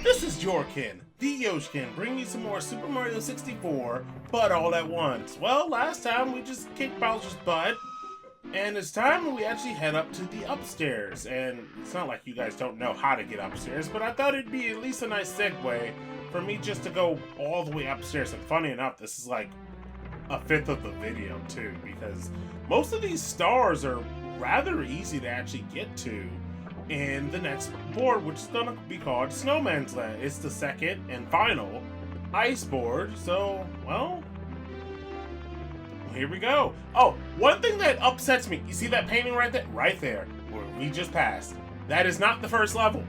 This is Jorkin, the Yoshkin, bringing you some more Super Mario 64, but all at once. Well, last time we just kicked Bowser's butt, and it's time we actually head up to the upstairs. And it's not like you guys don't know how to get upstairs, but I thought it'd be at least a nice segue for me just to go all the way upstairs. And funny enough, this is like a fifth of the video too, because most of these stars are rather easy to actually get to in the next board, which is gonna be called Snowman's Land. It's the second and final ice board, so, well, here we go. Oh, one thing that upsets me, you see that painting right there? Right there, where we just passed. That is not the first level.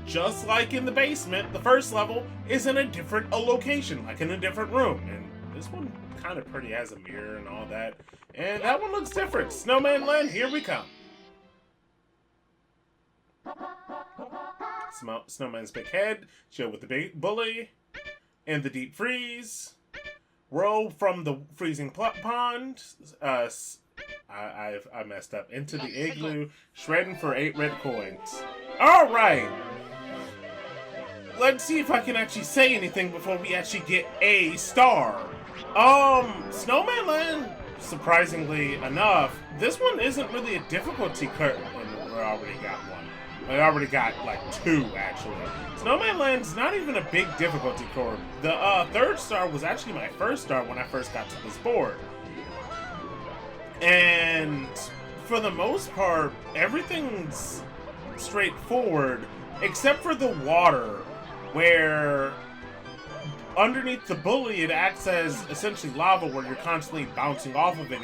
Just like in the basement, the first level is in a different location, like in a different room. And this one kind of pretty, has a mirror and all that. And that one looks different. Snowman Land, here we come. Snowman's big head, chill with the big bully, and the deep freeze. Roll from the freezing pond. I messed up. Into the igloo, shredding for 8 red coins. All right. Let's see if I can actually say anything before we actually get a star. Snowman Land, surprisingly enough, this one isn't really a difficulty curve. We already got one. I already got like 2 actually. Snowman Land's not even a big difficulty curve. The 3rd star was actually my first star when I first got to this board. And for the most part, everything's straightforward except for the water, where underneath the bully it acts as essentially lava, where you're constantly bouncing off of it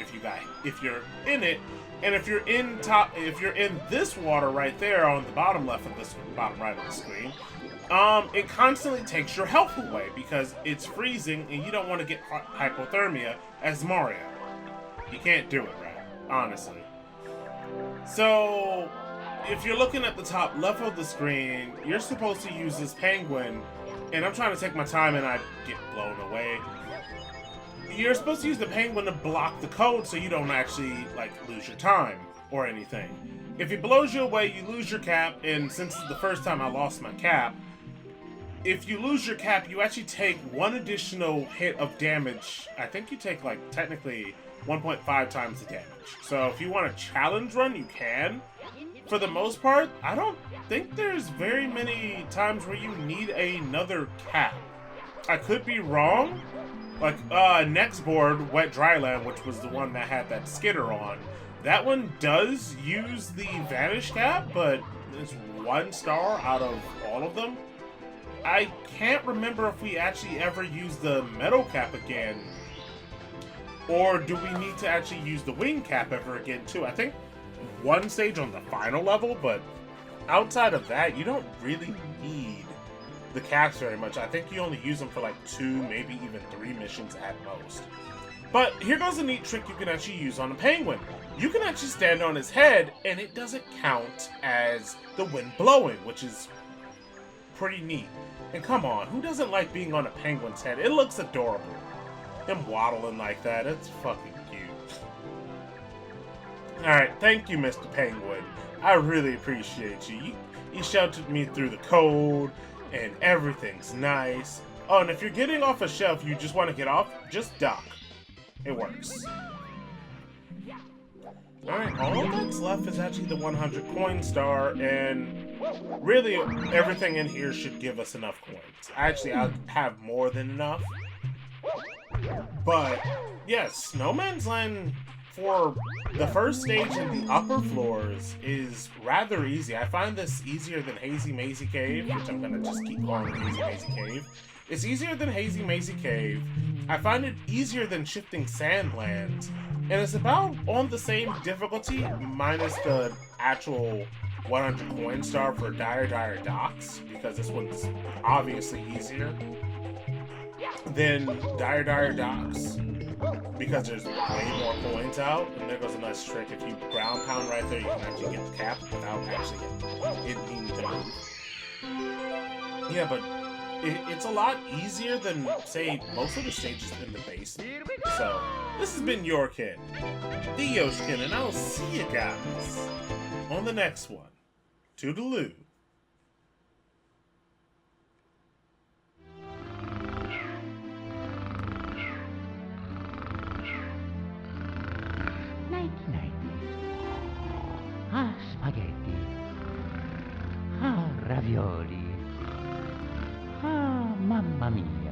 if you're in it. And if you're in this water right there on the bottom left of this, bottom right of the screen, it constantly takes your health away because it's freezing and you don't want to get hypothermia as Mario. You can't do it right, honestly. So, if you're looking at the top left of the screen, you're supposed to use this penguin, and I'm trying to take my time and I get blown away. You're supposed to use the penguin to block the code so you don't actually, like, lose your time or anything. If it blows you away, you lose your cap, and since it's the first time I lost my cap, if you lose your cap, you actually take 1 additional hit of damage. I think you take, like, technically 1.5 times the damage. So if you want a challenge run, you can. For the most part, I don't think there's very many times where you need another cap. I could be wrong. Like, next board, Wet Dry Land, which was the one that had that skitter on, that one does use the Vanish Cap, but it's 1 star out of all of them. I can't remember if we actually ever used the Metal Cap again, or do we need to actually use the Wing Cap ever again, too? I think 1 stage on the final level, but outside of that, you don't really need the caps very much. I think you only use them for like 2, maybe even 3 missions at most. But here goes a neat trick you can actually use on a penguin. You can actually stand on his head and it doesn't count as the wind blowing, which is pretty neat. And come on, who doesn't like being on a penguin's head? It looks adorable. Him waddling like that, it's fucking cute. Alright, thank you, Mr. Penguin. I really appreciate you. You sheltered me through the cold, and everything's nice. Oh, and if you're getting off a shelf, you just want to get off, just dock. It works. Alright, all that's left is actually the 100 coin star, and really everything in here should give us enough coins. Actually, I have more than enough. But, yes, Snowman's Land for the first stage in the upper floors is rather easy. I find this easier than Hazy Mazy Cave, which I'm gonna just keep calling Hazy Mazy Cave. It's easier than Hazy Mazy Cave. I find it easier than Shifting Sandlands. And it's about on the same difficulty, minus the actual 100 coin star for Dire Dire Docks, because this one's obviously easier than Dire Dire Docks, because there's way more coins out. And there goes a nice trick. If you ground pound right there, you can actually get the cap without actually it needing to move. Yeah, but it's a lot easier than, say, most of the stages in the basement. So, this has been your kid, the Yoshkin, and I'll see you guys on the next one. Toodaloo. Nighty nighty. Ah, spaghetti. Ah, ravioli. Ah, mamma mia.